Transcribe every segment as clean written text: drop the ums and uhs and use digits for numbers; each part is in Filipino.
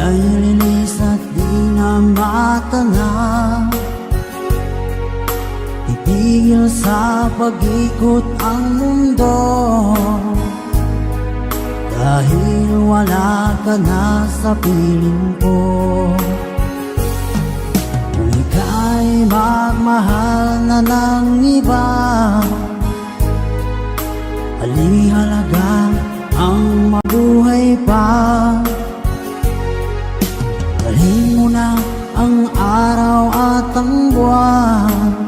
Ay linis at di na matanga, titigil sa pag-ikot ang mundo, dahil wala ka na sa piling ko. Kung ika'y magmahal na ng iba, halihalaga ang mabuhay pa. Dalhin mo na ang araw at ang buwan,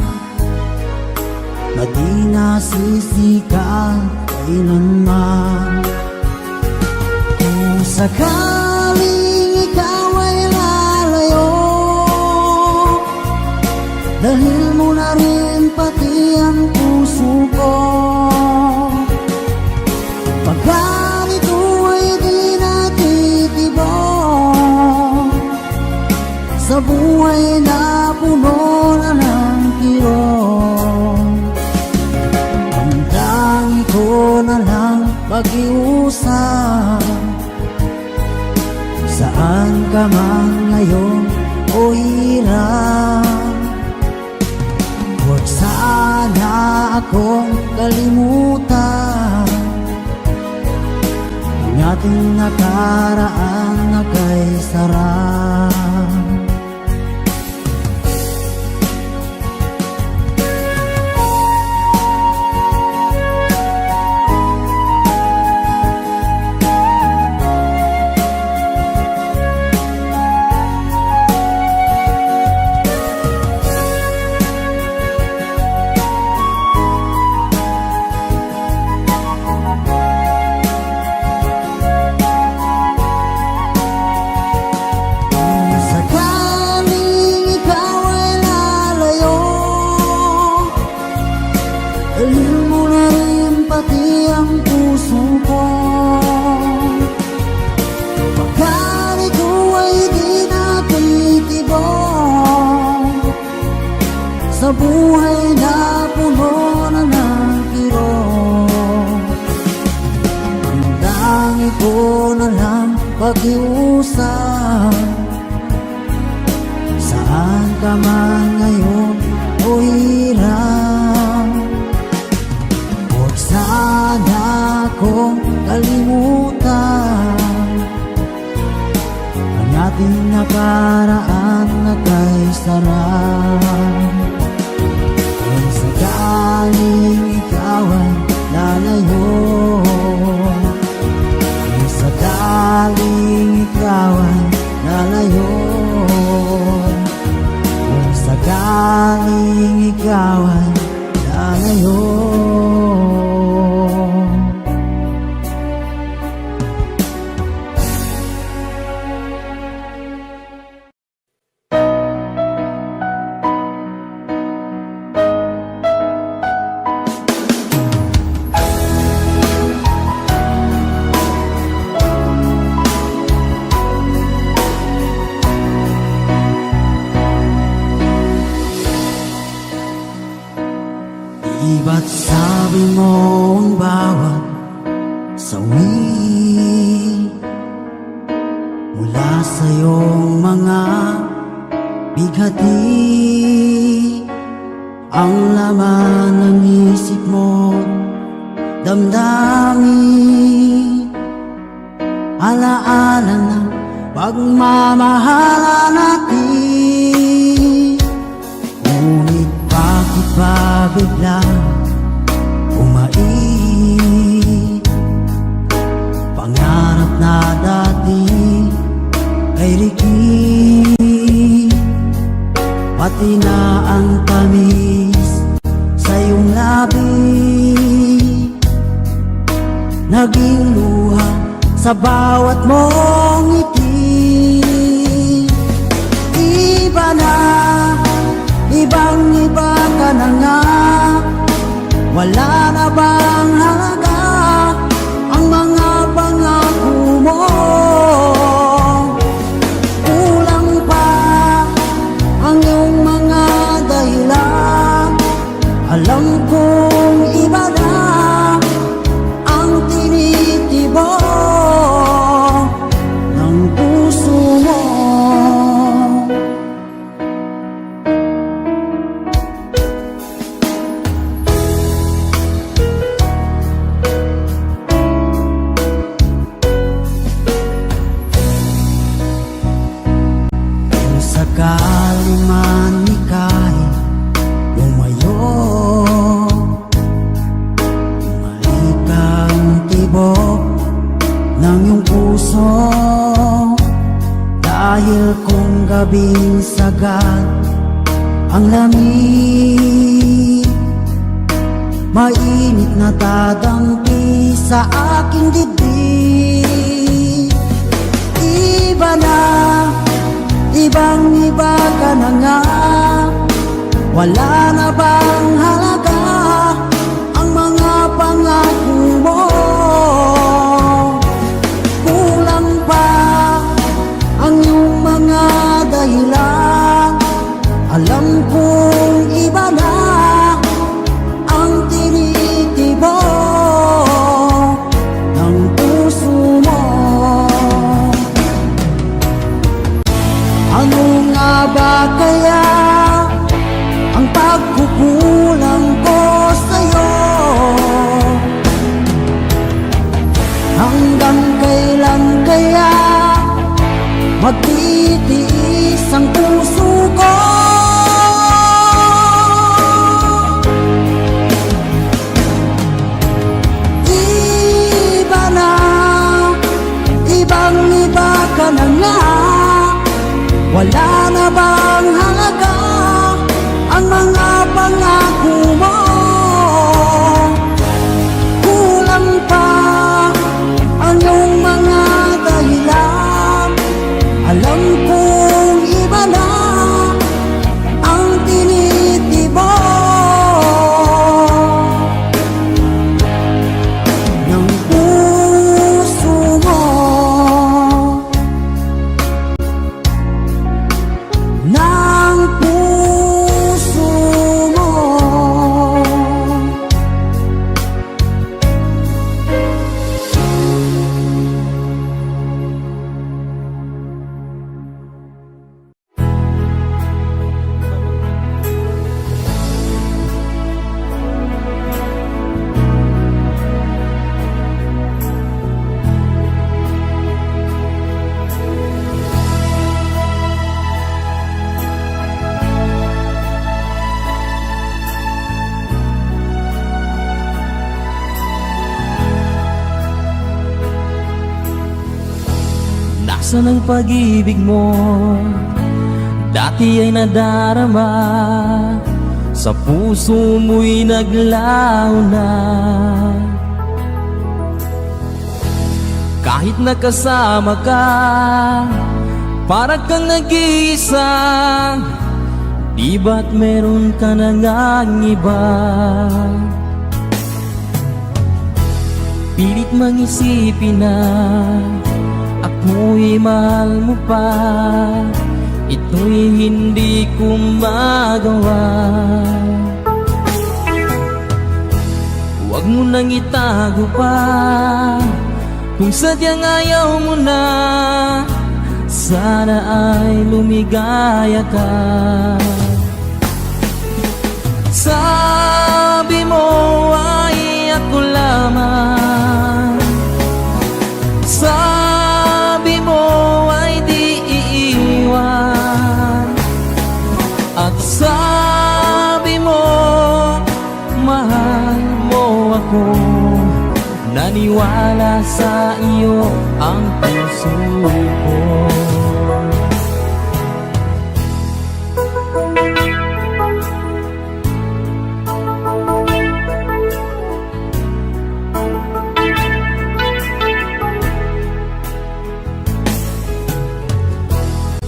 na di nasisikat kailanman. Kung sakaling ikaw ay lalayo, dalhin mo na rin pati ang puso ko. Pagkat ito ay di natitibok sa buhay na puno na ng kirot, ang tangi ko na lang pag-iusap. Saan ka man ngayon o hirap, huwag sana akong kalimutan ang ating nakaraan na kay sarap. Dalhin mo na rin pati ang puso ko. Pagkat ito ay di natitibok sa buhay na puno na ng kirot, ang tangi ko na lang pag-iusap. Saan ka man ngayon o hirap, huwag sana akong kalimutan ang ating nakaraan na kay sarap. Kung sakaling ikaw ay lalayo, kung sakaling ikaw ay lalayo, kung sakaling ikaw ay lalayo. Iba't sabi mo ang bawat sawi mula sa iyong mga bighati, ang laman ng isip mo, damdamin, alaala ng pagmamahalan natin. Ngunit bakit ba biglang umait pangarap na dati kay likid, pati na ang tamis sa iyong labi, naging luha sa bawat mong ngiti. Iba na, ibang-iba ka na nga, wala na bang halaga ang mga pangako mo? Kulang pa ang iyong mga dahilan, alam kong iba na ang tinitibok ng puso mo. puso. Dahil kung gabing sagad ang lamig, mainit na dadampi sa aking dibdib. Iba na, ibang iba ka na nga. Wala na bang halaga ang mga pangako mo? Kulang pa ang iyong mga dahilan. Alam kong iba na ang tinitibok ng puso mo. Ano nga ba kaya ang pagkukulang ko sa'yo? Hanggang kailan kaya magtitiis ang puso ko? Iba na, ibang iba ka na nga. Wala na bang halaga ang mga pangako mo? Kulang pa ang iyong mga dahilan. Alam kong iba na ang tinitibok ng puso mo. Ng puso mo. Nasaan ang pag-ibig mo? Dati ay nadarama, sa puso mo'y naglaho na. Kahit nakasama ka, para kang nag-iisa. Di ba't meron ka na ngang iba? Pilit mang isipin na ako'y mahal mo pa, ito'y hindi ko magawa. Huwag mo nang itago pa, kung sadyang ayaw mo na, sana ay lumigaya ka. Sabi mo ay ako lamang, sabi mo ay di iiwan, at sabi mo mahal mo ako. Naniwala sa iyo ang puso ko.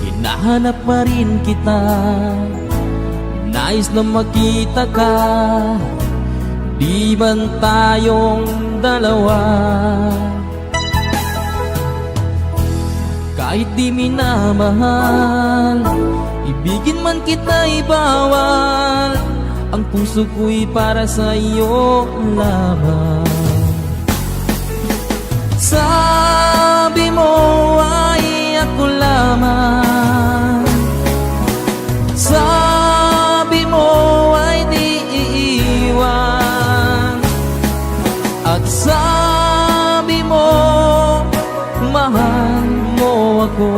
Hinahanap pa rin kita, nais na makita ka. Di ban tayong dalawa? Kahit di minamahal, ibigin man kita'y bawal. Ang puso ko'y para sa iyo lamang. Sabi mo ay ako lamang, sabi mo ay di iiwan, at sabi mo mahal mo ako.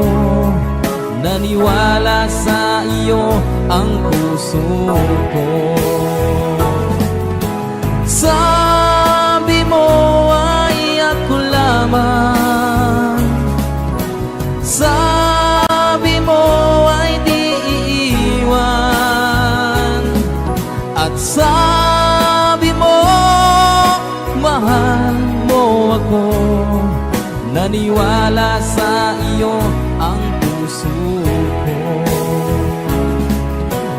Naniwala sa iyo ang puso ko. Sabi mo ay ako lamang, Naniwala sa iyo ang puso ko.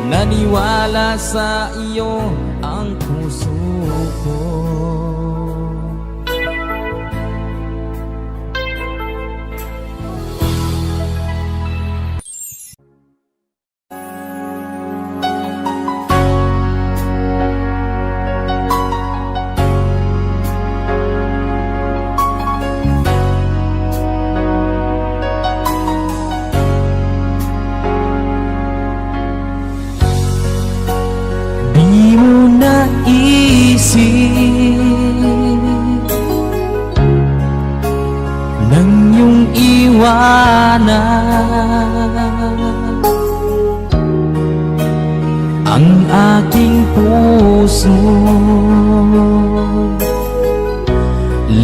Naniwala sa iyo ang puso ko. Di mo naisip nang iyong iwanan ang aking puso.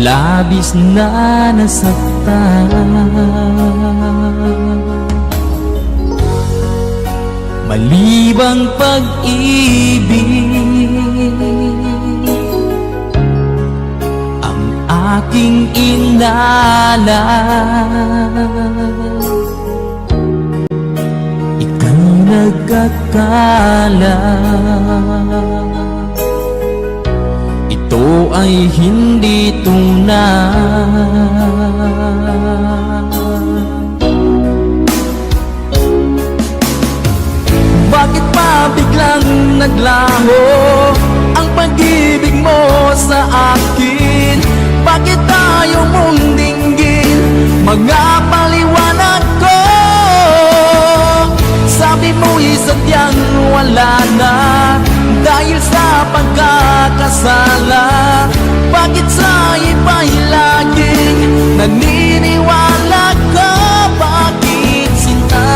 Labis na nasaktan, malibang pag-ibig ang aking inalan. Ikaw nagkakala ito ay hindi tunay. Bakit pa biglang naglaho ang pag-ibig mo sa akin? Bakit tayo mong dinggin mga paliwanag ko? Sabi mo'y sadyang wala na dahil sa pagkakasala. Bakit sa iba'y laging naniniwala ka? Bakit sinta?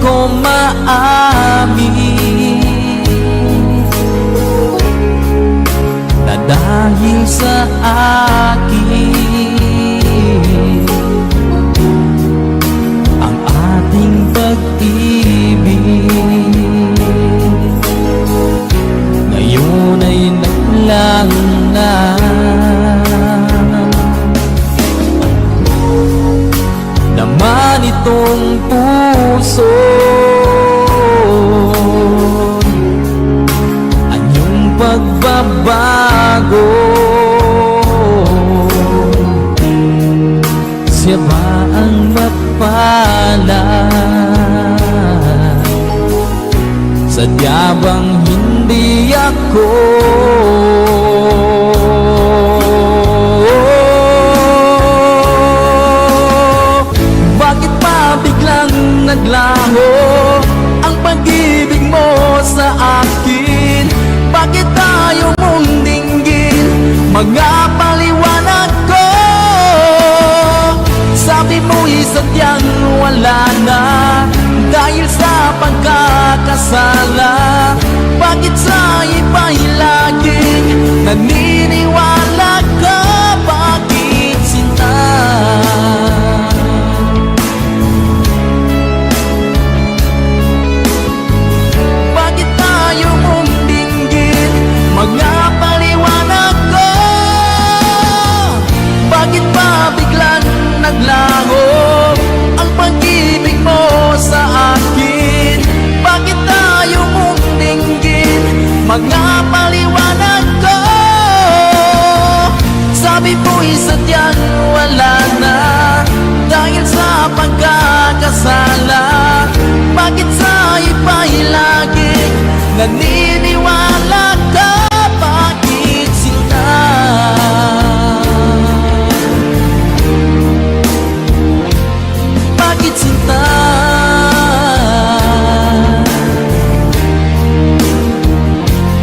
Ko maamin na dahil sa akin ang ating pag-ibig ngayon ay naglang na. Naman itong puso anyong pagbabago. Siya ba ang mapalad? Sadya bang hindi ako? Biglang naglaho ang pag-ibig mo sa akin. Bakit tayo mong dinggin mga paliwanag ko? Sabi mo'y sadyang wala na dahil sa pagkakasala. Bakit sa iba'y laging naniniwala ka? Bakit sinta? Mga paliwanag ko. Bakit ba biglang naglaho ang pag-ibig mo sa akin? Bakit tayo mong dinggin mga paliwanag ko? Sabi mo'y sadyang wala na dahil sa pagkakasala. Bakit sa iba'y laging naniniwala ka? Bakit sinta? Bakit sinta?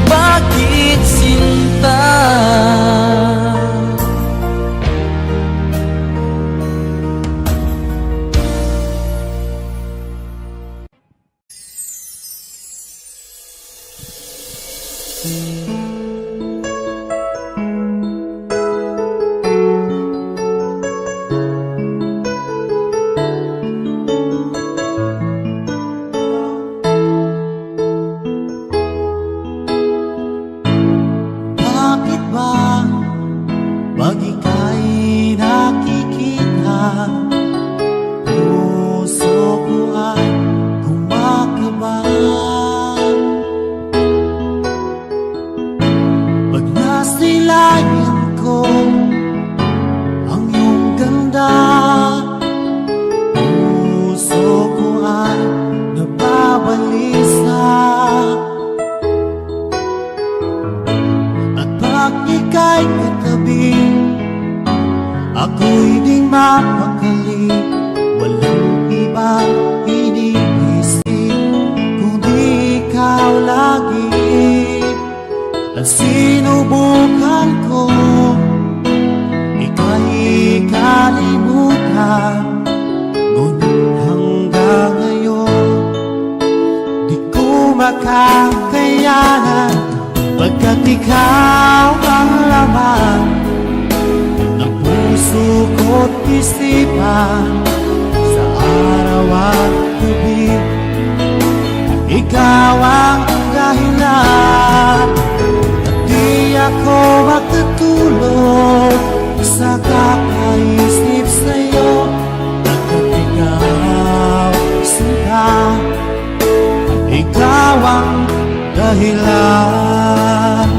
Bakit sinta? gabi, ako'y di mapakali. Walang iba iniisip kundi ikaw lagi. At sinubukan ko ika'y kalimutan, ngunit hanggang ngayon di ko makakayanan, pagkat ikaw ang laman ng puso ko't isipan. Sa araw at gabi, ikaw ang dahilan. At di ako makatulog sa kakaisip sa'yo, pagkat ikaw sinta, ikaw ang dahilan.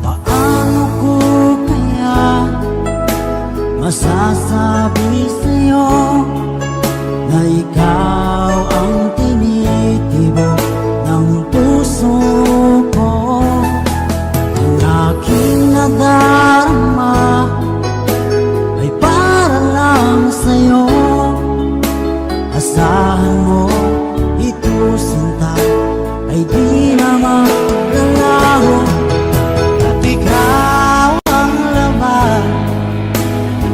Paano ko kaya masasabi sa'yo na ikaw ang tinitibok ng puso ko? Ang aking nadarama ay para lang sa'yo. Asahan mo ito, sinta, ay di na maglalaho. At ikaw ang laman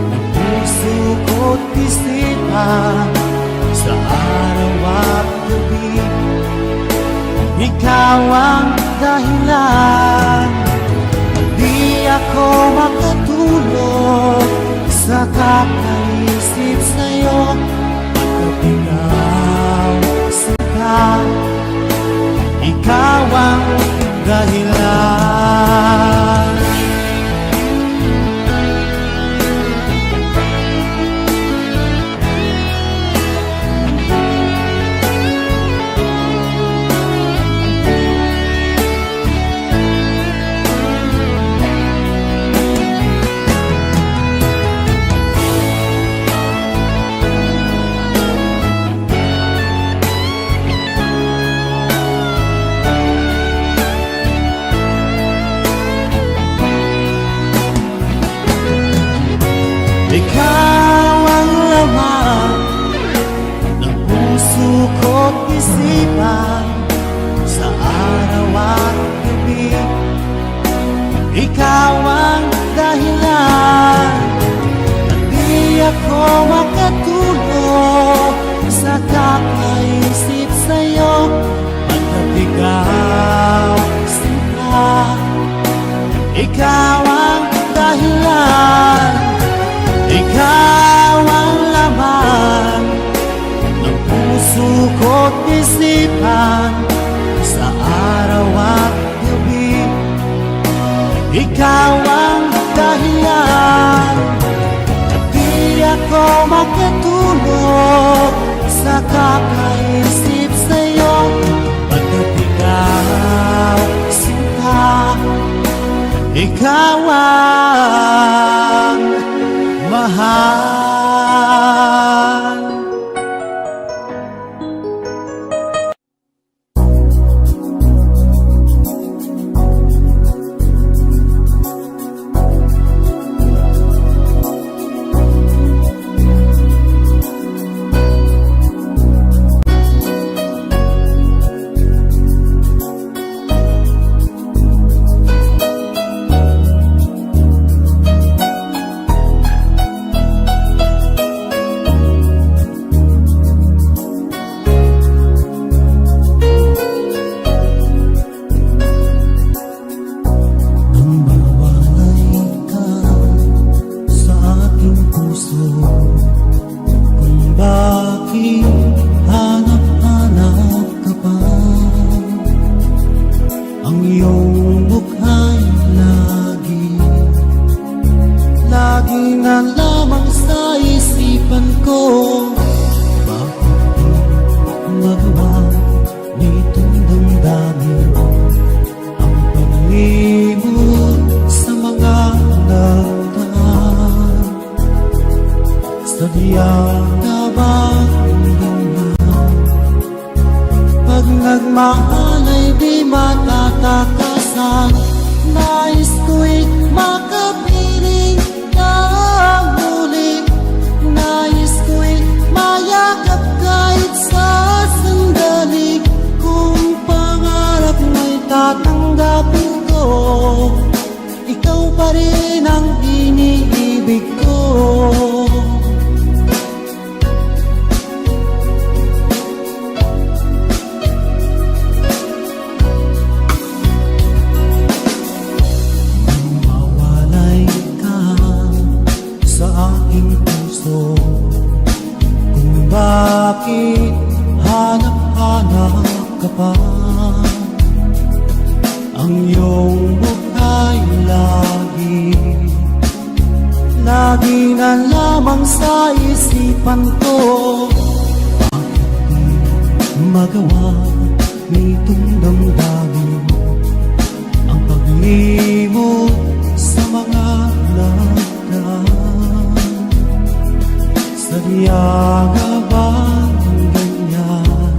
ng puso ko't isipan. Sa araw at gabi, ikaw ang dahilan. Di ako makatulog sa kakaisip sa'yo, pagkat ikaw sinta, ikaw ang dahilan. Ikaw ang laman ng puso ko't isipan. Sa araw at gabi, ikaw ang dahilan. At di ako makatulog sa kakaisip sa'yo, pagkat ikaw sinta, ikaw ang dahilan. Ikaw ang laman ng puso ko't isipan. Sa araw at gabi, ikaw ang dahilan. At di ako makatulog sa kakaisip sa'yo, pagkat ikaw sinta, ikaw ang mahal. Sa mga nagdaan yabang ganyan. Pag nagmahal ay di matatakasan. Nais ko'y makapiling ng muli. Nais ko'y mayakap kahit sa sandali. Kung pangarap mo'y tatanggapin ko, ikaw pa rin ang iniibig ko. Mawalay ka sa aking puso, kung bakit hanap-hanap ka pa. Ang iyong buhay lagi na lamang sa isipan ko. Bakit di magawa nitong damdamin ang paglimot sa mga lagdan? Sadya nga bang ganyan?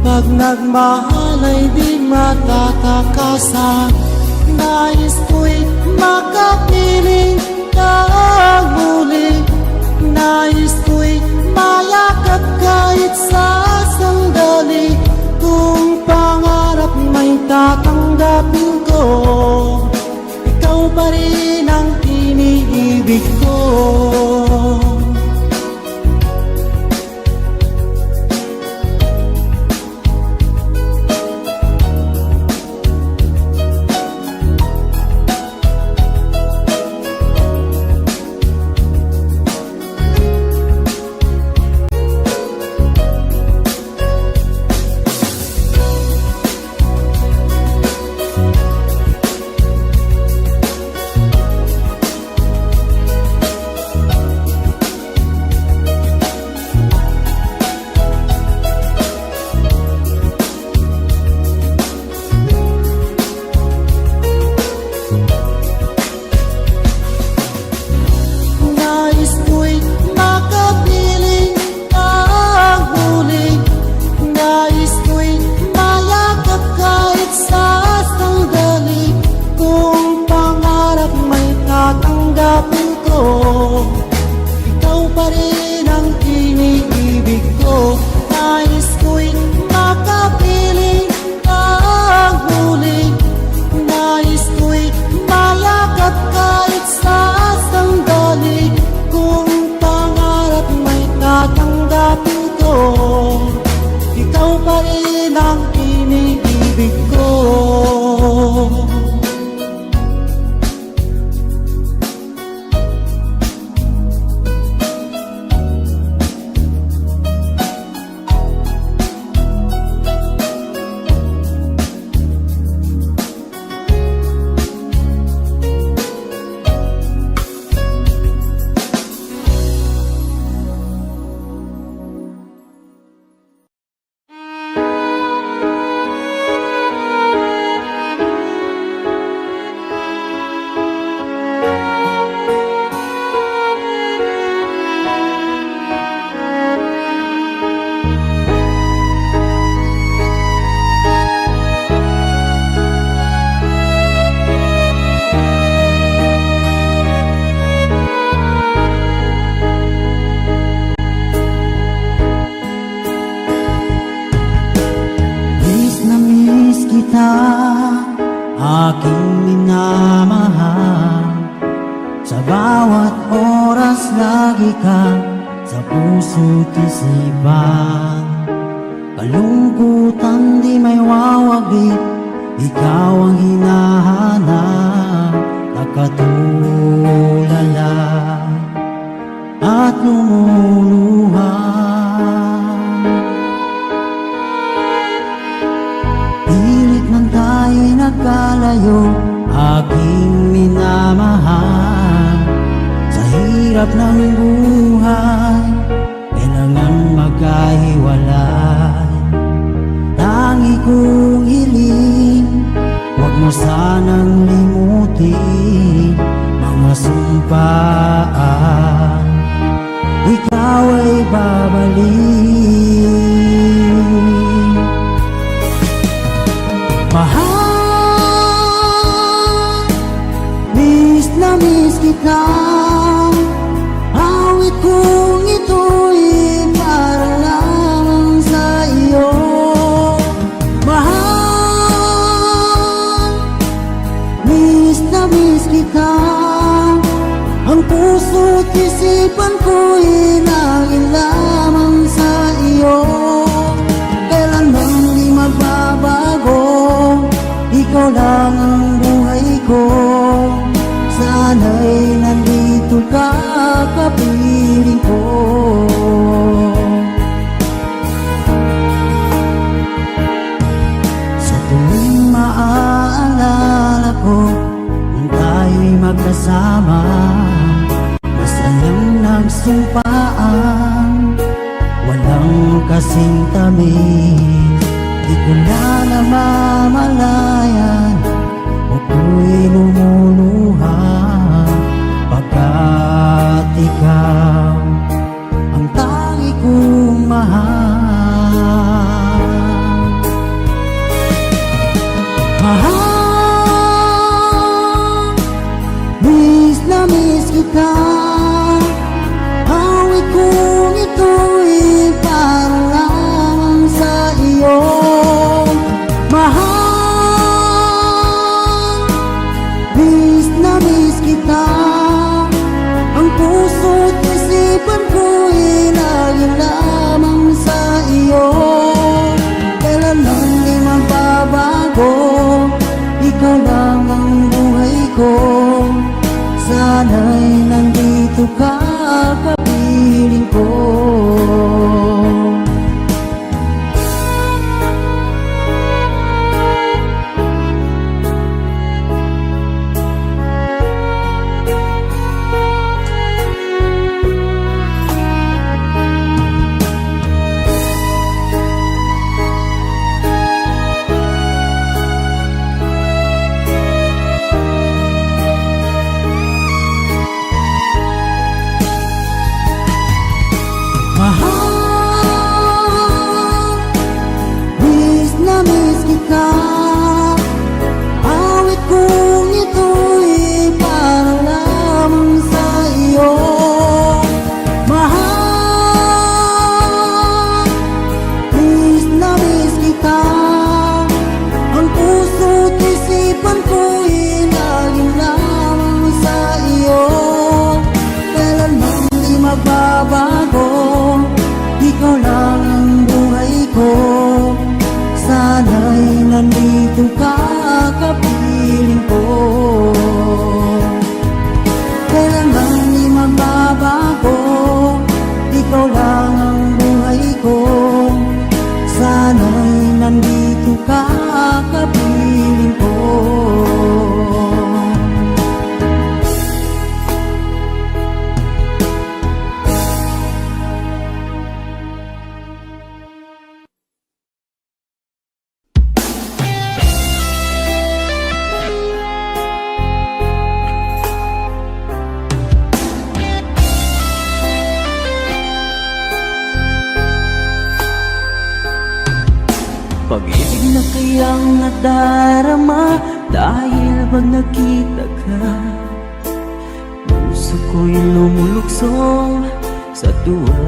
Pag nagmahal ay di matatakasan. Nais ko'y makapiling ng muli. Nais ko'y mayakap kahit sa sandali. Kung pangarap may tatanggapin ko, ikaw pa rin ang iniibig ko. Ikaw pa rin ang iniibig ko. Nais ko'y makapiling ng muli. Nais ko'y mayakap kahit sa sandali. Kung pangarap may tatanggapin ko, ikaw pa rin ang iniibig ko. Aking minamahal, sa bawat oras lagi ka sa puso't isipan. Kalungkutan di may wawaglit, ikaw ang hinahanap. Nakatulala at lumuluha. Pilit man tayo'y nagkalayo, aking minamahal. Sa hirap ng buhay, kailangan magkahiwalay. Tangi kong hiling, huwag mo sanang limutin mga sumpaan. kita. Awit kong ito'y para lamang sa iyo. Mahal, miss na miss kita. Ang puso't isipan ko'y laging lamang sa iyo. Kailanman di magbabago, ikaw lang ang buhay ko. Sana'y nandito ka, kapiling ko. Sa tuwing maaalala ko kung tayo'y magkasama, masayang nagsumpaan, walang kasing tamis. Di ko na namamalayan, ako'y lumuluha, pagkat ikaw ang tangi kong mahal. Mahal, miss na miss kita. Awit kong ito'y para lamang sa iyo. Mahal, miss na miss kita. Ang puso't isipan ko'y laging lamang sa iyo. Kailanman di magbabago, ikaw lang ang buhay ko. Sana'y nandito ka, kapiling ko. Mahal, miss na miss kita. Awit kong ito'y para lamang sa iyo. Mahal, miss na miss kita. Ang puso't isipan ko'y laging lamang sa iyo. Kailanman di magbabago, ikaw lang ang buhay ko. Sana'y nandito ka, kapiling ko. Kailanman di magbabago, ikaw lang ang buhay ko. Sana'y nandito ka, kapiling ko. Pag-ibig na kayang nadarama dahil pag nakita ka, puso ko'y lumuluksong sa tuwa.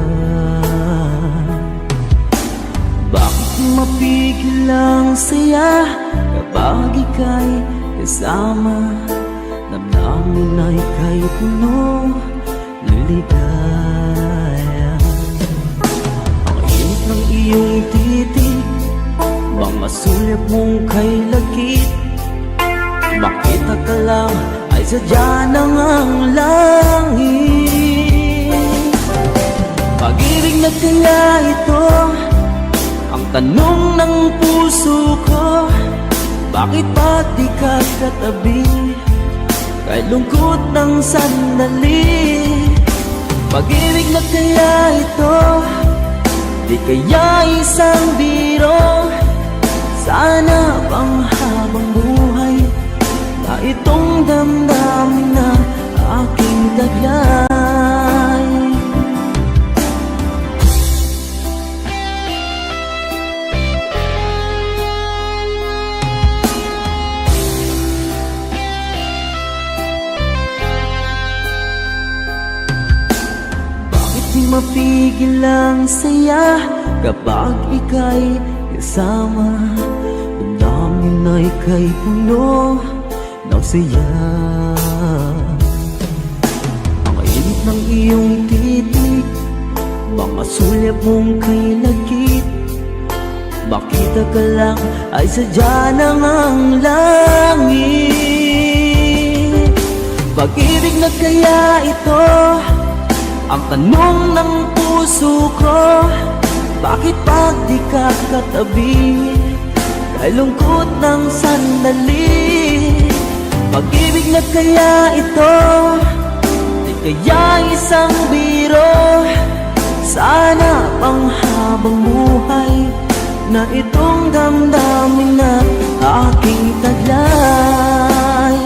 Bakit mapigil ang saya kapag ika'y kasama? Damdamin na ika'y puno ng ligaya. Ang init ng iyong titig, mga sulyap mong kay lagkit. Makita ka lang ay sadya ng ang langit. Pag-ibig na kaya ito ang tanong ng puso ko. Bakit pa di ka katabi kay lungkot ng sandali? Pag-ibig na kaya ito, di kaya isang biro? Sana pang habang buhay na itong damdamin na aking taglay. mapigil ang saya kapag ika'y kasama. Damdamin na ika'y puno ng saya. Ang init ng iyong titig, mga sulyap mong kay lagkit. Makita ka lang ay sadya ng ang langit. Pag-ibig na kaya ito ang tanong ng puso ko. Bakit pag di ka katabi kay lungkot ng sandali? Pag-ibig na kaya ito, di kaya isang biro. Sana pang habang buhay na itong damdamin na aking taglay.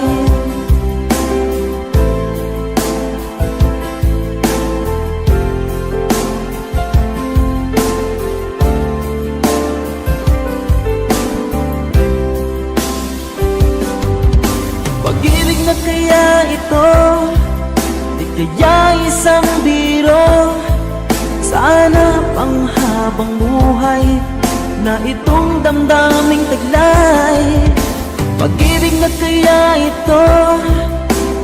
Pag-ibig na kaya ito, di kaya isang biro. Sana pang habang buhay na itong damdaming taglay. Pag-ibig na kaya ito,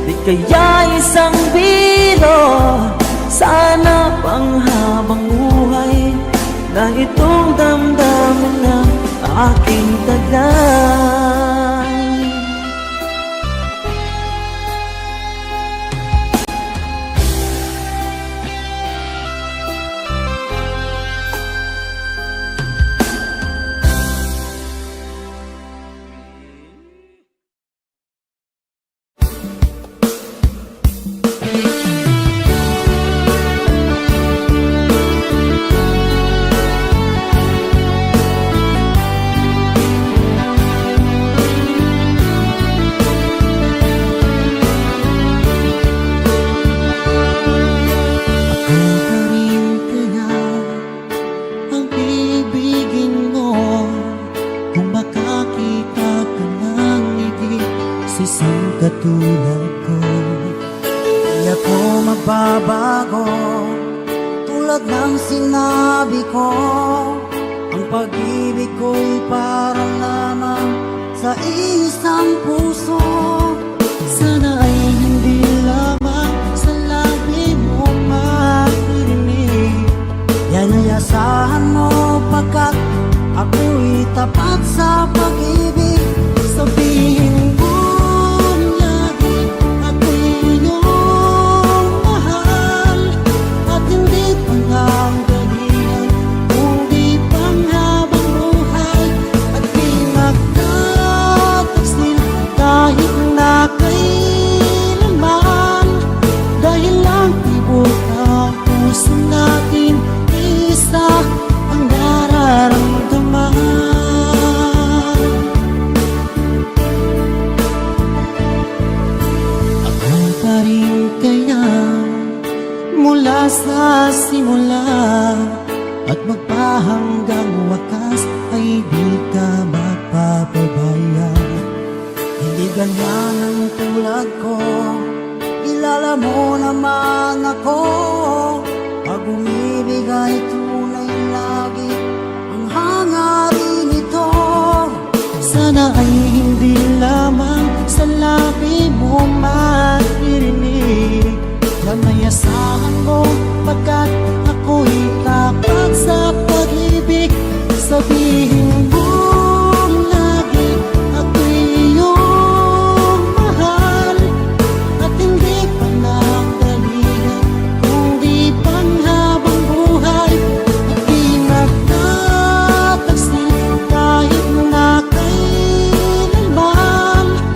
di kaya isang biro. Sana pang habang buhay na itong damdamin na aking taglay. Katulad ko, di ako magbabago. Tulad ng sinabi ko, ang pag-ibig ko'y para lamang sa isang puso. Sana ay hindi lamang sa labi mo maririnig. Yan ay asahan mo pagkat ako'y tapat sa pag-ibig. Sabihin mo sa simula at magpahanggang wakas ay di ka magpapabaya. Hindi ganyan ang tulad ko, kilala mo naman ako. Pag umibig ay tunay lagi ang hangarin nito. Sana ay hindi lamang sa labi mo maririnig. Nanayasahan mo pagkat ako'y tapat sa pag-ibig. Sabihin mo lagi ako'y iyong mahal at hindi pa nanggalingan kundi panghabang buhay. At di magtataksil kahit na kailanman.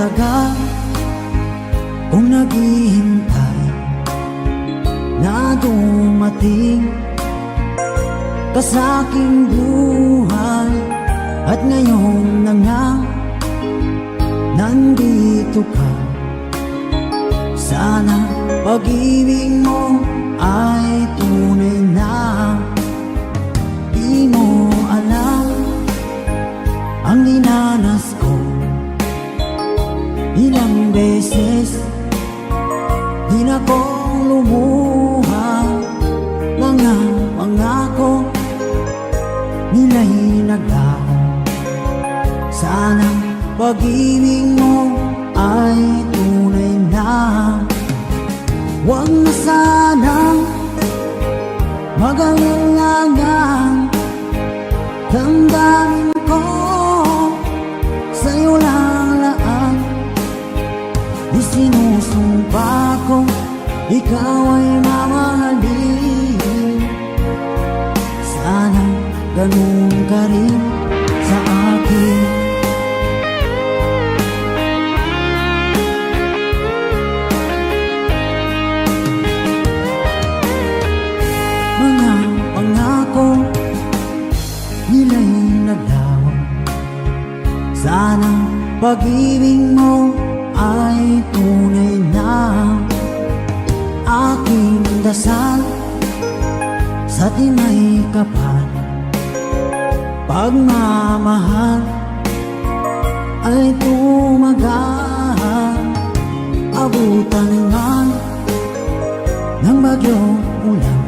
matagal kung naghihintay na dumating ka sa aking buhay. At ngayon na nga nandito ka. Sana pag-ibig mo ay tunay na. Di mo alam ang dinanas ko. Ilang beses di na kong lumuha. Mga pangako nila'y naglaho. Sana pag-ibig mo ay tunay na. Huwag na sanang mag-alinlangan. Damdamin ko sa'yo lang laan. Isinusumpa ko ikaw ay mamahalin. Sana ganun ka rin sa akin. Mga pangako nila'y naglaho. Sana pag-ibig mo ay tunay na. Aking dasal sa tinay kapal, pagmamahal ay tumagal. Abutan man ng bagyong ulan.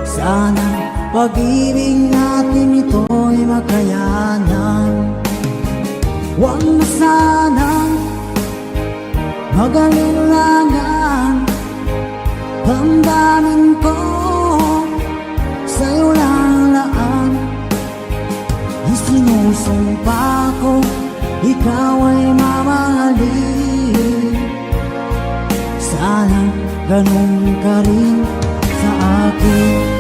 Sana pag-ibig natin ito'y makayanan. Huwag na sanang mag-alinlangan. Damdamin ko sa'yo lang laan. Isinusumpa ko ikaw ay mamahalin. Sana ganun ka rin sa akin.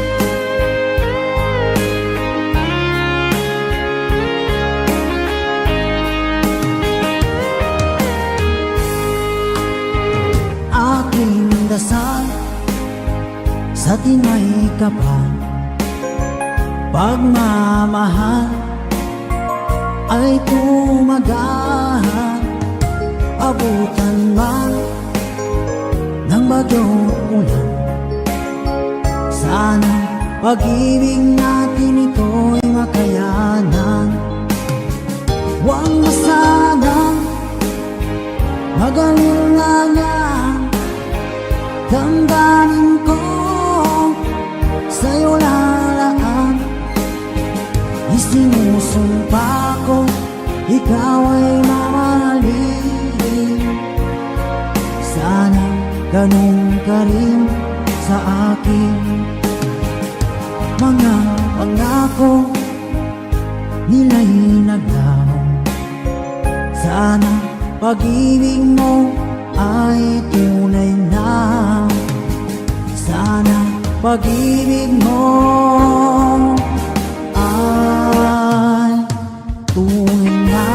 Aking dasal sa tinay kapal, pagmamahal ay tumagal. Abutan man ng bagyong ulan. Sana pag-ibig natin ito'y makayanan. Huwag na sanang mag-alinlangan. Damdamin ko sa'yo lalaan. Isinusumpa ko ikaw ay mamahalin. Sana ganun ka rin sa akin. Mga pangako nila'y naglaho. Sana pag-ibig mo ay tunay na. Sana pag-ibig mo ay tunay na.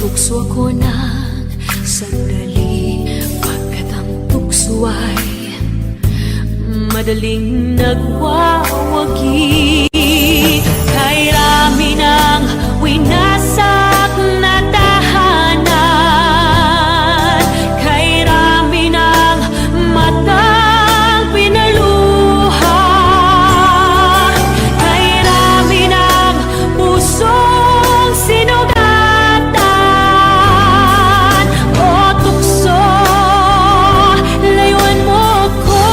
Tukso ako ng sandali, pagkat ang tukso ay madaling nagwawagi. Kay rami ng winasak na tahanan, kay rami ng matang pinaluha, kay rami ng pusong sinugatan. O tukso, layuan mo ko.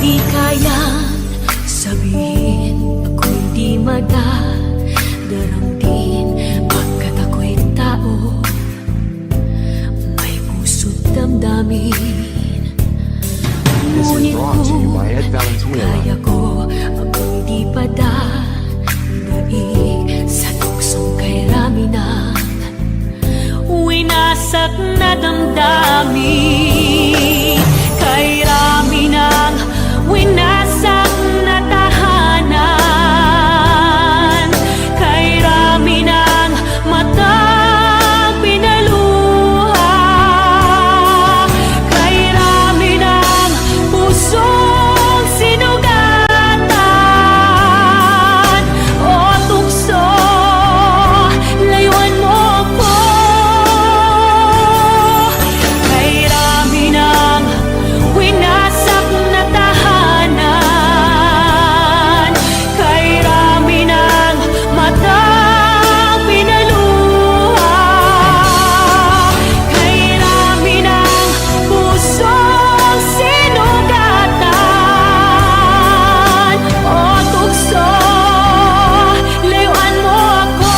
Di kayang sabihin ako'y di madaramdin, pagkat ako'y tao, may puso't damdamin. Ngunit kung kaya ko ako'y di padadaig sa tuksong kay rami ng winasak na damdamin. Kay rami ng winasak na tahanan, kay rami ng matang pinaluha, kay rami ng pusong sinugatan. O tukso, layuan mo ko. Kay rami ng winasak na tahanan, kay rami ng matang pinaluha, kay rami ng pusong sinugatan. O tukso, layuan mo ako.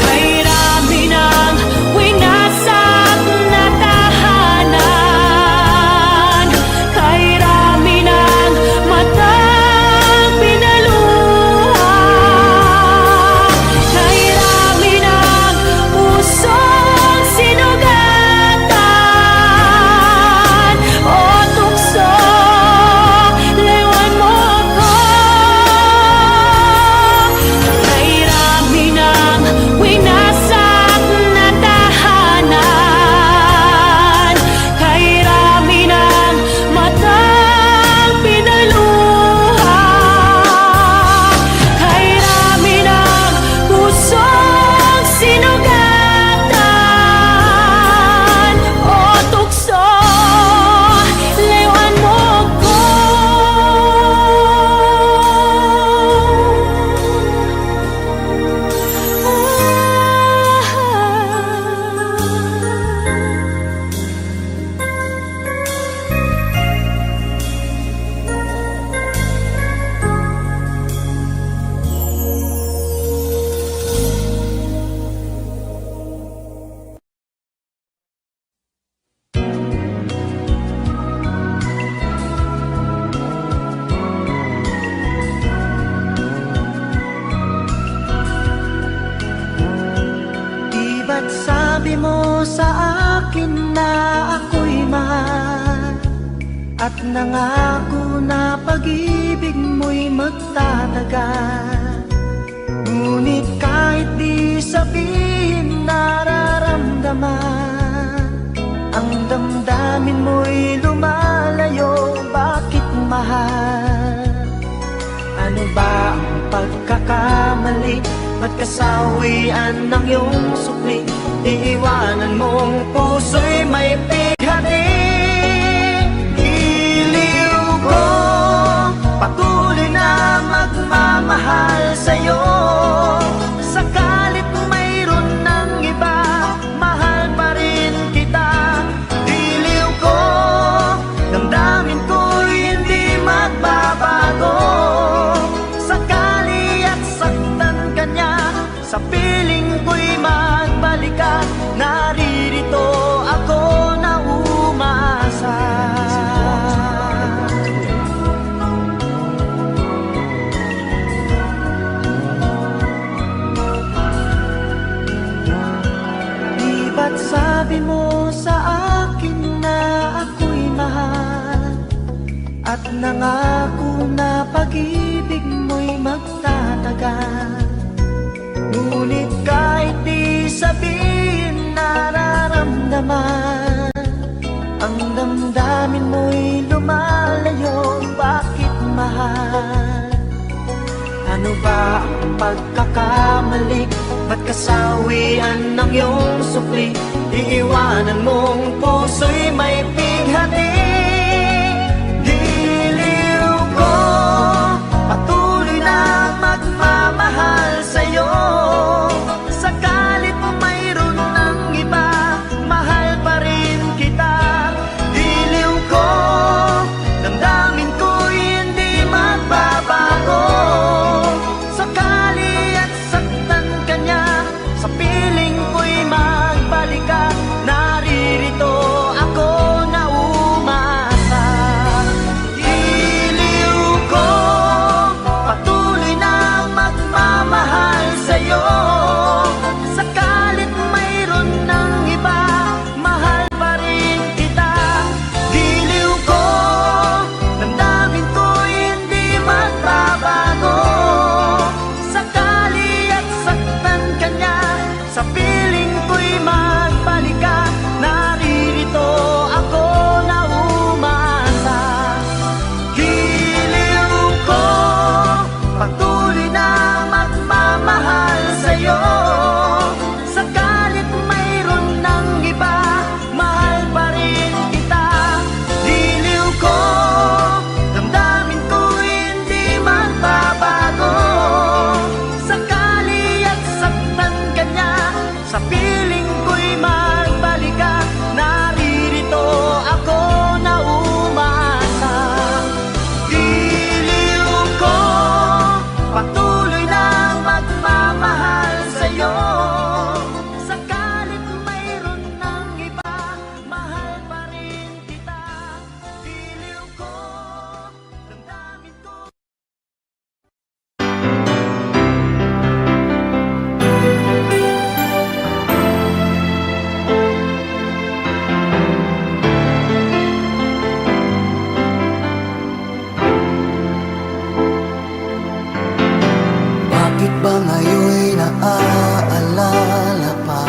Kay rami ng winasak na tahanan, kay rami ng matang pinaluha, kay rami ng pusong sinugatan. O tukso, layuan mo ako. Kay rami ng winasak na tahanan, kay rami ng matang pinaluha, kay rami ng pusong sinugatan. O tukso, layuan mo ko. Di ba't sabi mo sa akin na ako'y mahal, at nangako na pag-ibig mo'y magtatagal? Ngunit kahit di sabihin nararamdaman, ang damdamin mo'y lumalayo. Bakit mahal? Ano ba ang pagkakamali? Ba't kasawian ng iyong sukli? Iiwanan mong puso'y may pighati. Iliw ko, patuloy na magmamahal sa'yo. Sakalit mayroon ng iba, mahal pa rin kita. Iliw ko, damdamin ko'y hindi magbabago. Sakali at saktan ka niya, sa piling ko'y magbalikan. Naririto ako na nangako na pag-ibig mo'y magtatagal. Ngunit kahit di sabihin nararamdaman, ang damdamin mo'y lumalayo. Bakit mahal? Ano ba ang pagkakamali? Ba't kasawian ng iyong supli? Iiwanan mong puso'y may pighati. Diliw ko, patuloy na magmamahal sa'yo. Sakalit mayroon ng iba, mahal pa rin kita. Diliw ko, damdamin ko'y hindi magbabago. Sakali at saktan ka niya, sa piling ko'y magbalik ka. Naririto ako na umasa. Diliw ko, patuloy na magmamahal sa'yo. Sakalit mayroon ng iba, mahal pa rin kita. Diliw ko, damdamin ko'y hindi magbabago. Sakali at saktan ka niya, sa piling ko'y magbalik ka. Naririto ako na umasa. Diliw ko, patuloy na magmamahal sa'yo. Sakalit mayroon ng iba, mahal pa rin kita. Diliw ko, damdamin ko'y hindi magbabago. Sakali at saktan ka niya, sa piling ko'y magbalik ka. Naririto ako na umasa. Diliw ko, patuloy na magmamahal sa'yo. Sakalit mayroon ng iba, mahal pa rin kita. Diliw ko, damdamin ko. Bakit ba ngayon'y naaalala pa?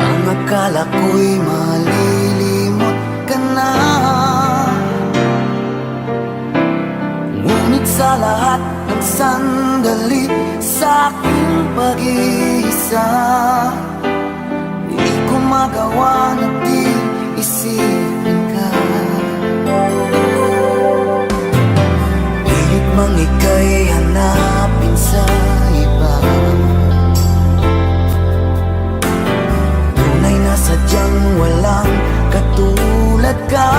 Ang akala ko'y malilimot ka na. Ngunit sa lahat ng sandali sa aking pag-iisa, di ko magawa na di isipin ka. Pilit mang ika'y hanapin sa iba, tunay na sadyang walang katulad ka.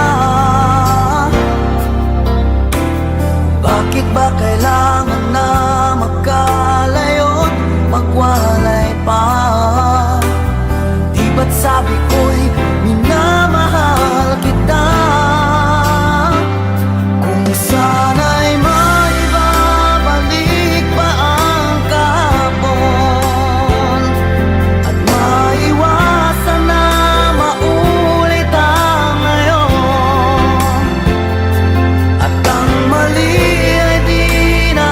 Bakit ba kailangan na magkalayo't magwalay pa? Di ba't sabi ko'y minamahal kita? Kung sana'y maibabalik pa ang kahapon, at maiwasan na maulit ang ngayon, at ang mali ay di na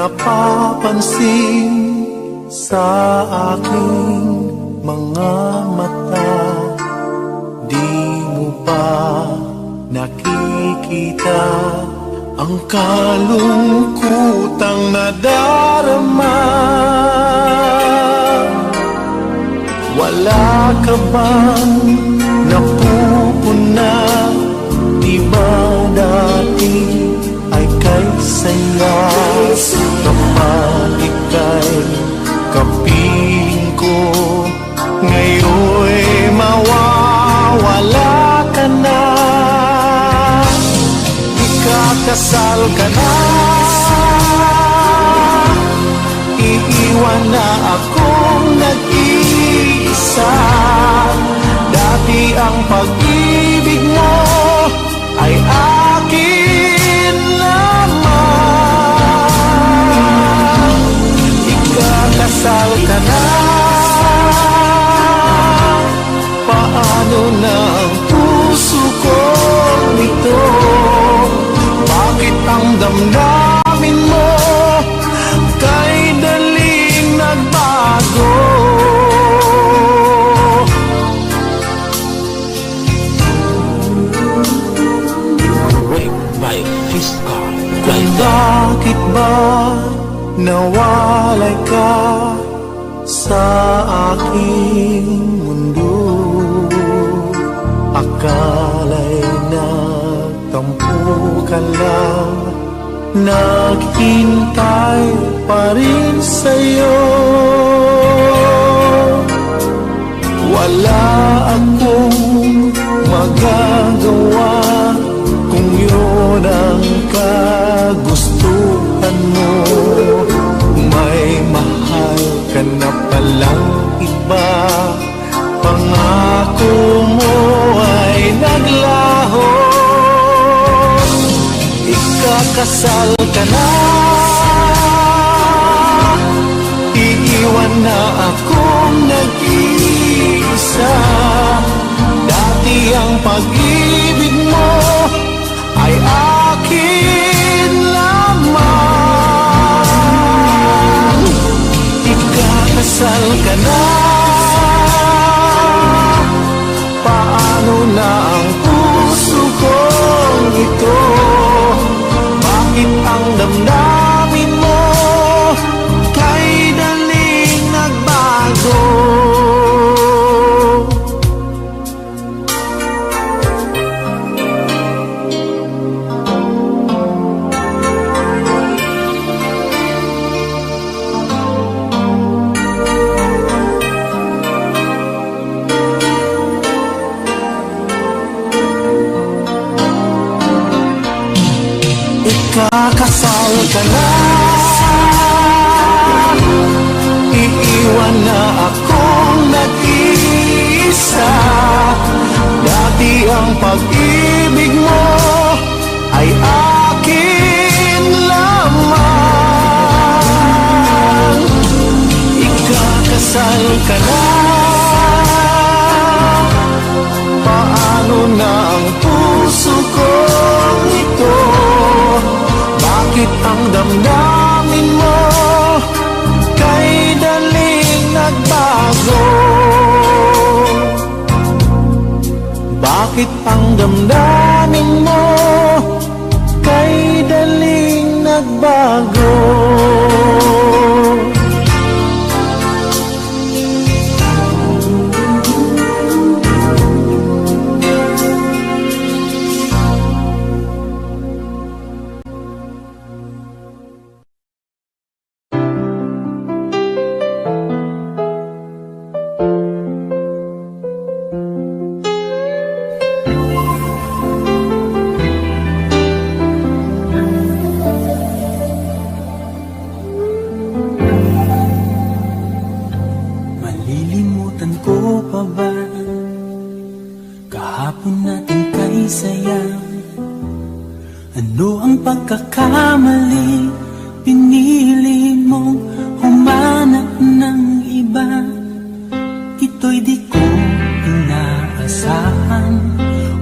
napapansin sa aking mga mata. Di mo pa nakikita ang kalungkutang nadarama. Wala ka bang napupuna? Di ba dati ay kay saya? Kapag ika'y kapiling ko, ngayon'y mawawala ka na. Ikakasal ka na, iiwan na akong nag-iisa. Dati ang pag-ibig mo ay akin lamang. Ikakasal ka na, paano na ang puso ko nito? Bakit ang damdamin mo kay daling nagbago? Kung bakit ba nawalay ka sa aking mundo? Akala'y nagtampo ka lang, naghintay pa rin sa'yo. Wala akong magagawa kung yun ang kagustuhan mo. May mahal ka na palang iba, pangako mo ay naglaho. Ikakasal ka na, iiwan na akong nag-iisa. Dati ang pag-ibig mo ay akin lamang. Ikakasal ka na, paano na ang puso kong ito? Bakit ang damdamin mo kay daling nagbago? Ikakasal ka na, iiwan na akong nag-iisa. Dati ang pag-ibig mo ay akin lamang. Ikakasal ka na, paano na ang puso kong ito? Bakit ang damdamin mo kay daling nagbago? Bakit ang damdamin mo kay daling nagbago? Pagkakamali, pinili mong humanap ng iba. Ito'y di ko inaasahan.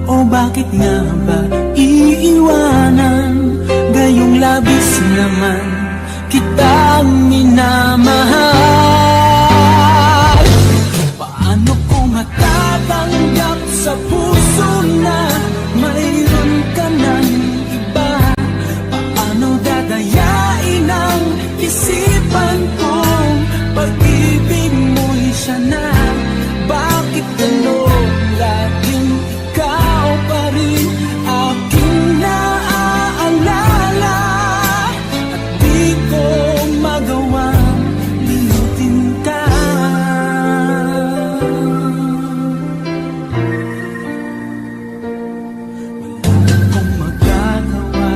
O bakit nga ba iiwanan? Gayong labis naman kitang minamahal. Paano ko matatanggap sa puso na mayroon ka ng iba? Paano dadayain ang isipan kong pag-ibig mo'y siya na? Bakit gano'n laging ikaw pa rin aking naaalala? At di ko magawang limutin ka. Wala akong magagawa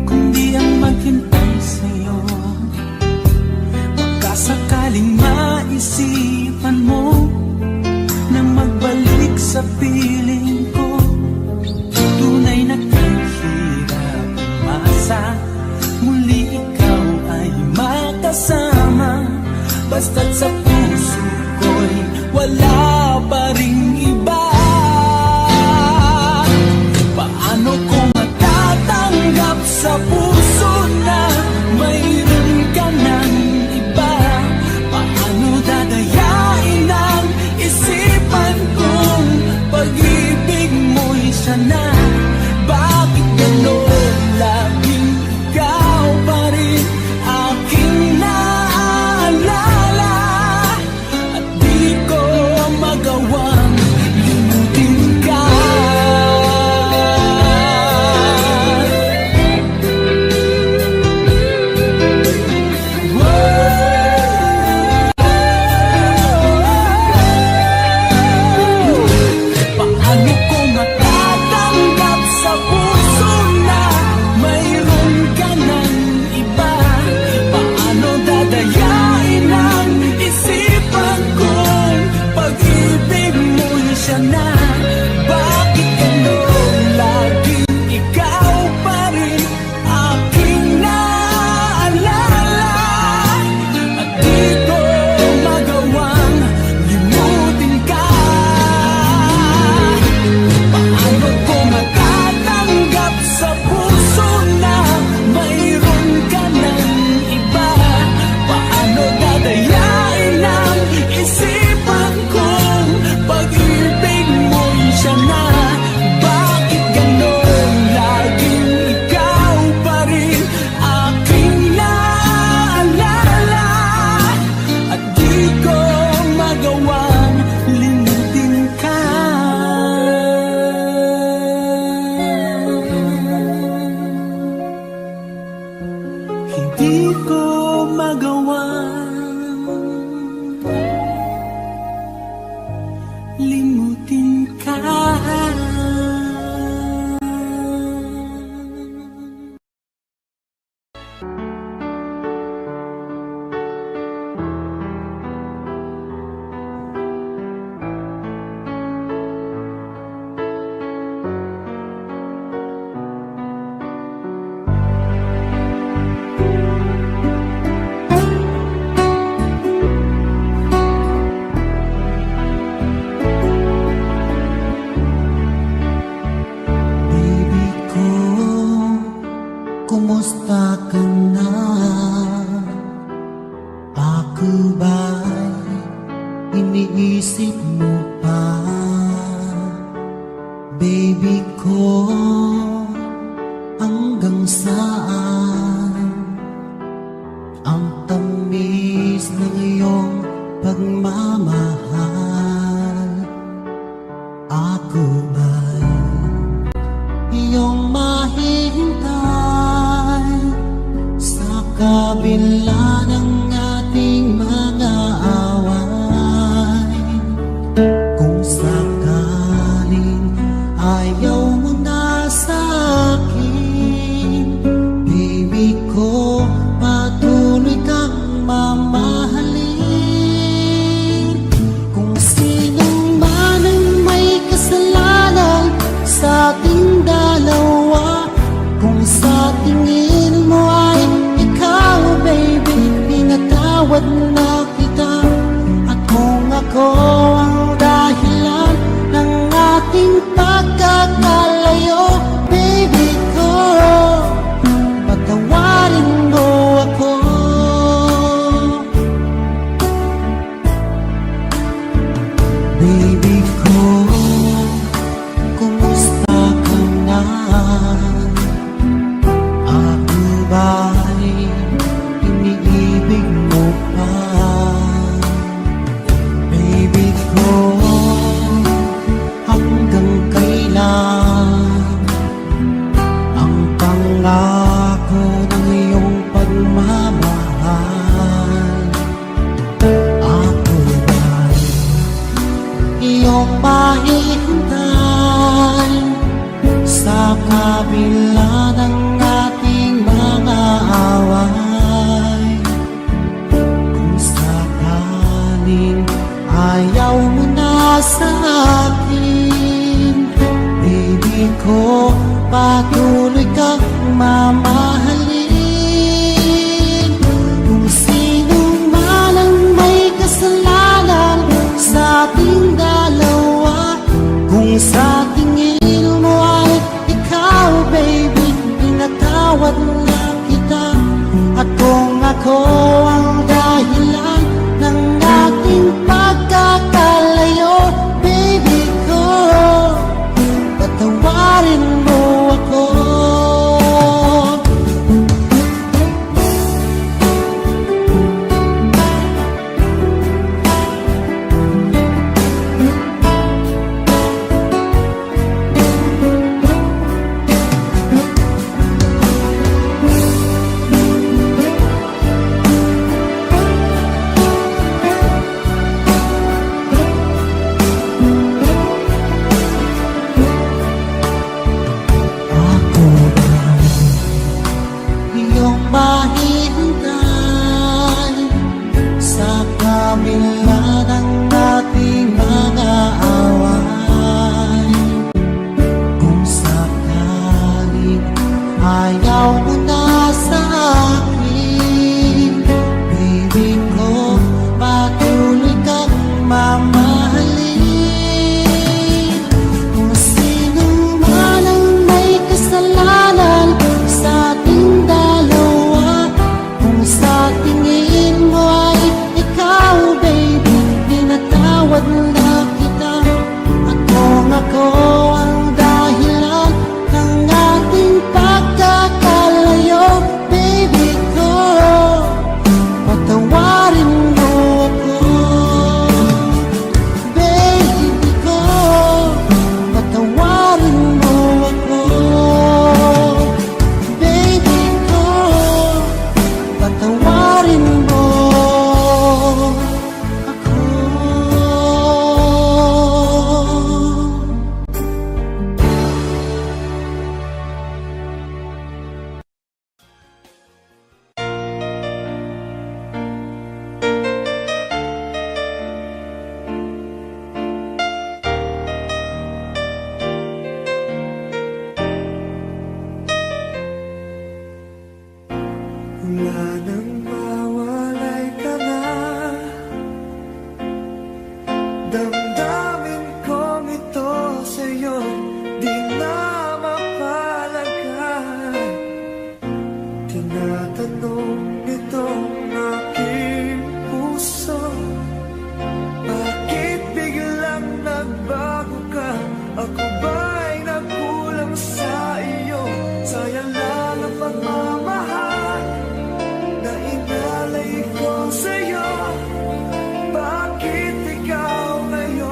kundi ang maghintay sa'yo. Baka sakaling maisipan mo nang magbalik sa piling ko. Tunay na kahirap umasa, muli ikaw ay makasama. Basta't sa puso ko'y wala pa ring iba. Paano ko matatanggap sa puso na mayroon ka ng iba? Paano dadayain ang isipan kong pag-ibig mo'y siya na? Bakit gano'n laging ikaw pa rin aking naaalala? At di ko magawang limutin ka. Paano ko matatanggap sa puso na mayroon ka ng iba? Paano dadayain ang isipan kong pag-ibig mo'y siya na? Bakit gano'n laging ikaw pa rin aking naaalala? At di ko magawang limutin ka. Paano ko matatanggap sa puso na mayroon ka ng iba? Paano dadayain ang isipan kong pag-ibig mo'y siya na? Bakit gano'n laging ikaw pa rin aking naaalala? At di ko magawang limutin ka. Hindi ko magawang limutin ka. Baby ko, kumusta ka na? Ako ba'y iniisip mo pa? Baby ko, hanggang saan ang tamis ng iyong pagmamahal? Ako ba'y iyong mahihintay sa kabila ng ating mga away? Kung sakaling ayaw mo na sa akin, baby ko, patuloy kang mamahalin. Kung sinong man ang may kasalanan sa ating dalawa, kung sa tingin mo ay ikaw, baby, pinatawad na kita. At kung ako ang dahilan ng ating pagkakalayo, baby ko, patawarin mo Baby ko, kumusta ka na? Ako ba'y iniibig mo pa? Baby ko, hanggang kailan ang pangako ng iyong pagmamahal? Ako ba'y iyong mahihintay sa kabila ng ating mga away? Kung sakaling ayaw mo na sa akin, baby ko, patuloy kang mamahalin. Kung sino man ang may kasalanan sa ating dalawa, kung sa tingin mo ay ikaw, baby, pinatawad na kita. At kung ako ang dahilan ng ating pagkakalayo, baby ko, patawarin mo ako. Ako ba'y iyong mahihintay sa kabila ng ating mga away? Kung sakaling ayaw mo na sa akin, baby ko, patuloy kang mamahalin. Kung sino man ang may kasalanan sa ating dalawa, kung sa tingin mo ay ikaw, baby, pinatawad na kita. At kung ako ang dahilan ng ating pagkakalayo, baby ko, patawarin mo ako. Baby ko, patawarin mo ako. Baby ko, patawarin mo ako. Wala nang mawalay ka na. Damdamin kong ito sa'yo, di na mapalagay. Tinatanong nitong aking puso, bakit biglang nagbago ka? Ako ba'y nagkulang sa iyo? Sayang lang ang pagmamahal na inalay ko sa'yo. Bakit ikaw ngayon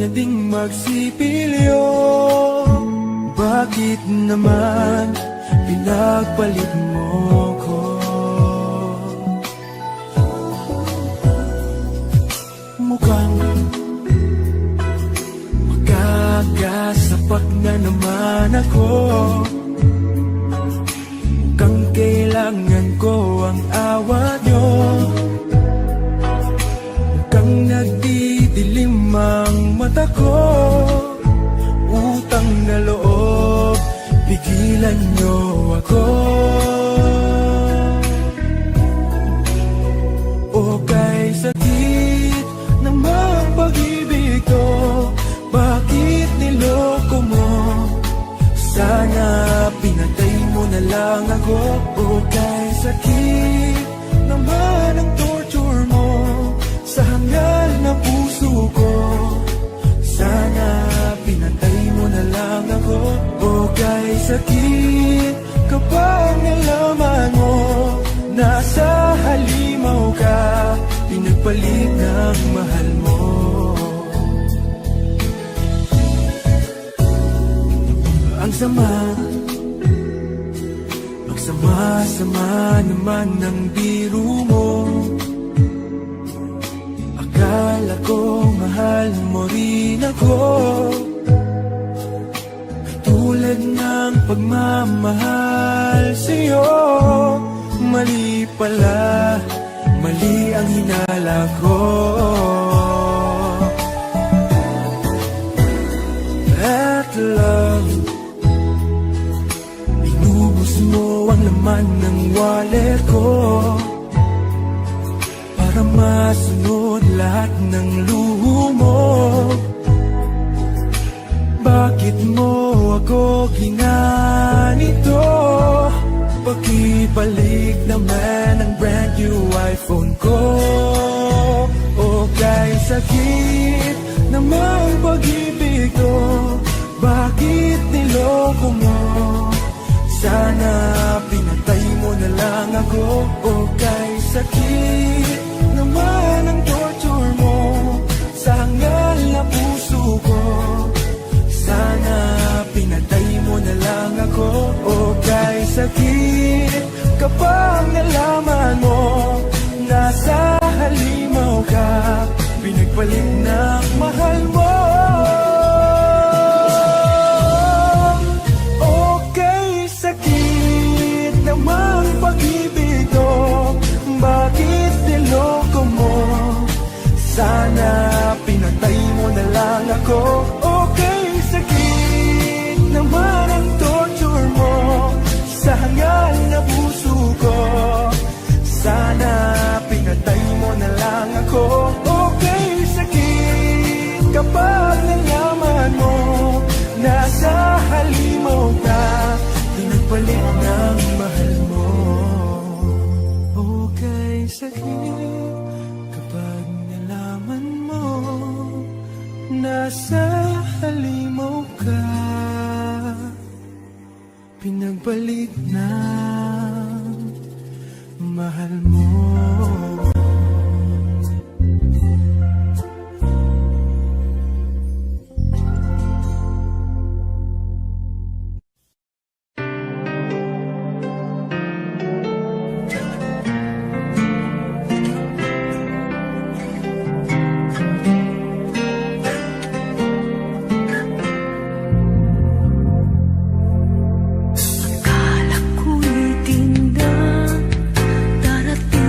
na ding magsipilyo. Bakit naman pinagpalit mo ko? Mukhang magkakasapat na naman ako. Mukhang kailangan ko ang awa nyo. Mukhang nagdidilim ang mata ko. Utang na loob, pigilan nyo ako. O kay sakit naman pag-ibig to, bakit niloko mo? Sana pinatay mo na lang ako. O kay sakit naman ang torture mo sa hangal na puso ko. Sana pinatay mo na lang ako. O kay sakit kapag nalaman mo nasa halimaw ka, pinagpalit ng mahal mo. Ang sama, magsama-sama naman ng biro mo. Akala ko mahal mo rin ako, tulad ng pagmamahal sa'yo. Mali pala, mali ang hinala ko. At love, inubos mo ang laman ng wallet ko para masunod lahat ng luho mo. Bakit mo ako ginanito? Pakibalik naman ang brand new iPhone ko. O kay sakit namang pag-ibig to, bakit niloko mo? Sana pinatay mo na lang ako. O kay sakit naman ang torture mo sa hangal na puso ko. Sana pinatay mo na lang ako. O kay sakit kapag nalaman mo nasa halimaw ka, pinagpalit ng mahal mo. O kay sakit namang pag-ibig to, bakit niloko mo? Sana pinatay mo na lang ako. O kay sakit naman ang torture mo sa hangal na puso ko. Sana pinatay mo na lang ako. O kay sakit kapag nalaman mo nasa halimaw ka, pinagpalit ng mahal mo. O kay sakit kapag nalaman mo nasa halimaw ka, pinagpalit ng mahal mo. Akala ko'y tinda, darating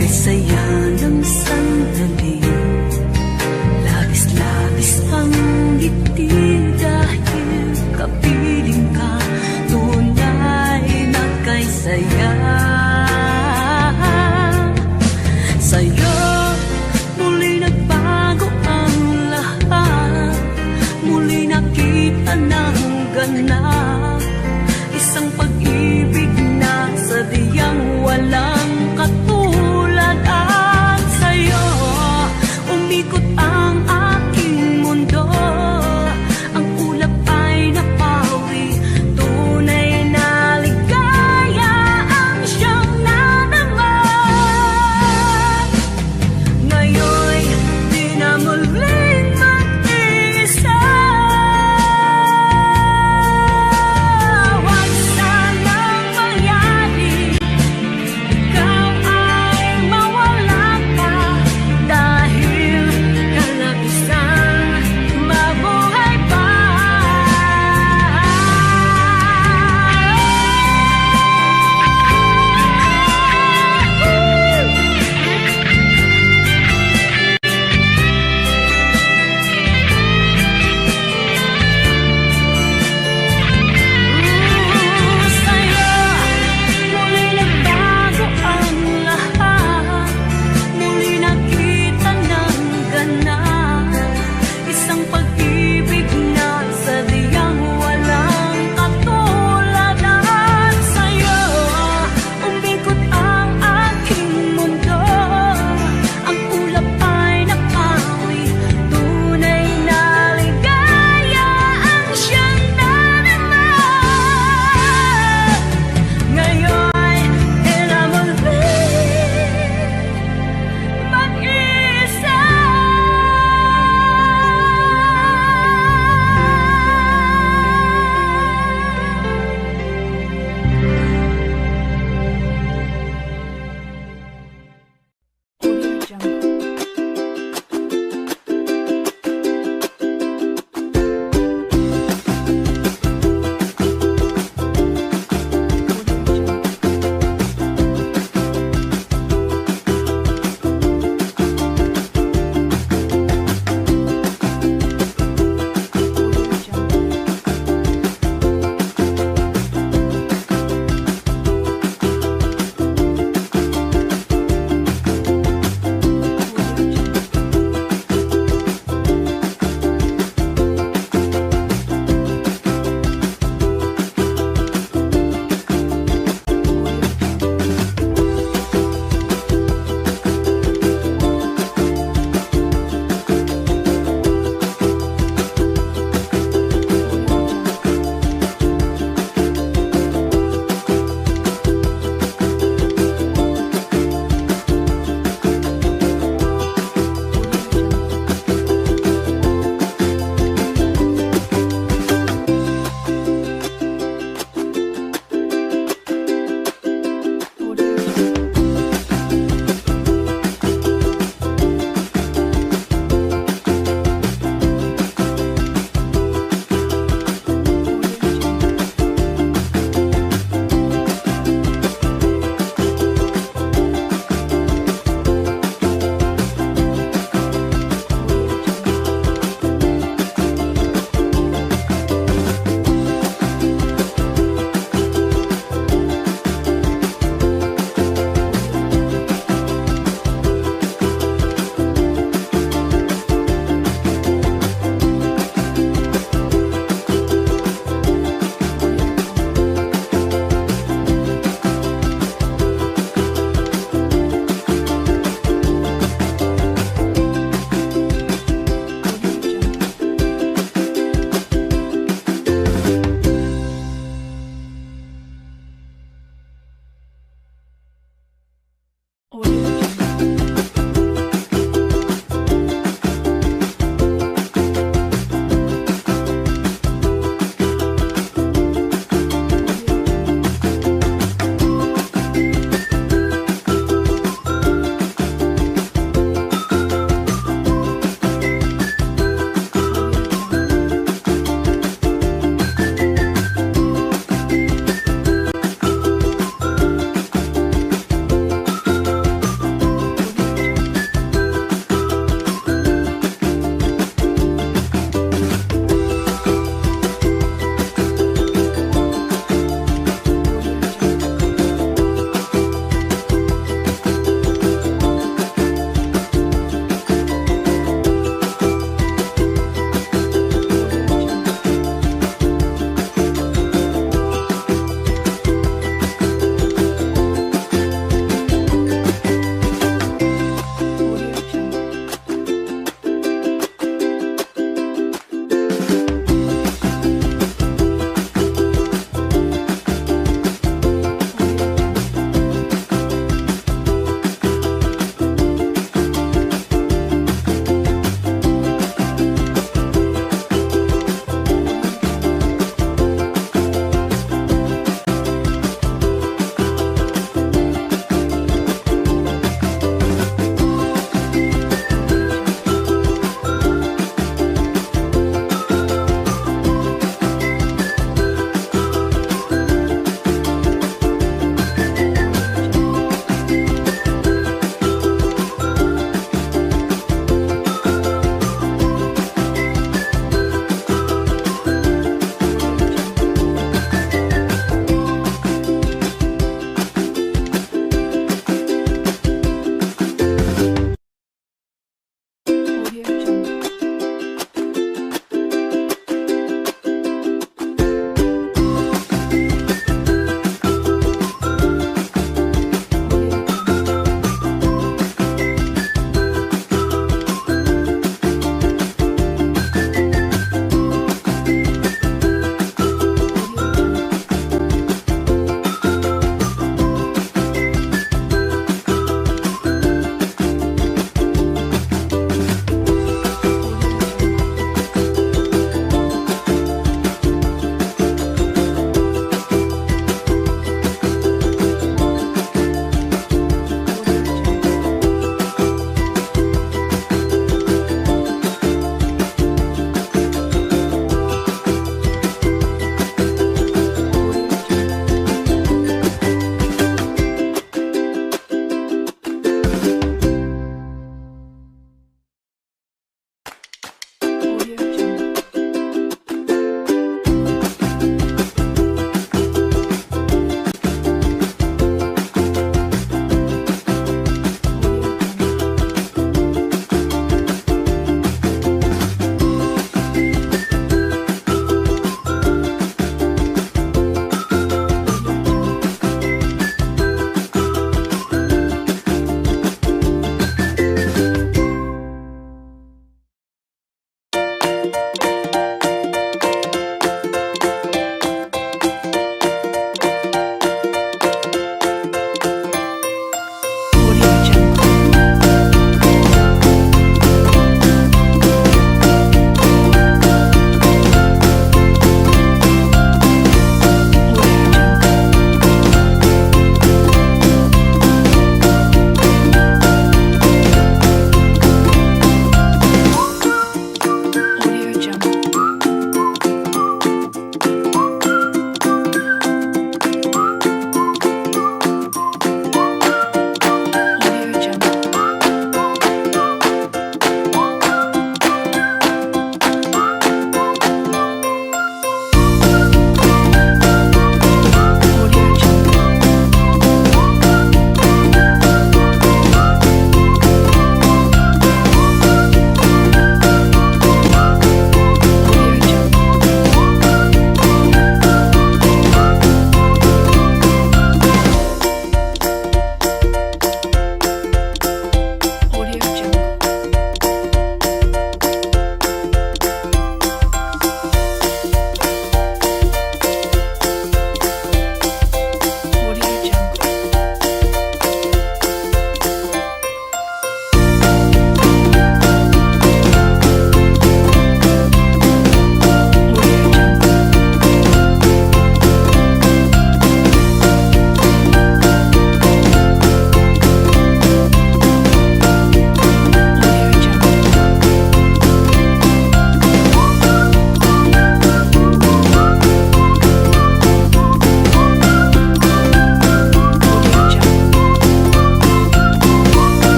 Kay saya ng sandali, labis-labis ang ngiti dahil kapiling ka, tunay na kay saya. Sa'yo muli nagbago ang lahat, muli nakita ng ganap, isang pag-ibig na sadyang walang katulad. At sa'yo umikot ang aking mundo, ang ulap ay napawi, tunay na ligaya ang siyang nadama. Ngayon'y di na muling mag-iisa. Huwag sanang mangyari, ikaw ay mawala pa, dahil kalabisan mabuhay pa. Sa'yo muli nagbago ang lahat, muli nakita ng ganap, isang pag-ibig na sadyang walang katulad. At sa'yo umikot ang aking mundo, ang ulap ay napawi, tunay na ligaya ang siyang nadama. Ngayon di na muling mag-isa. Audio Jungle.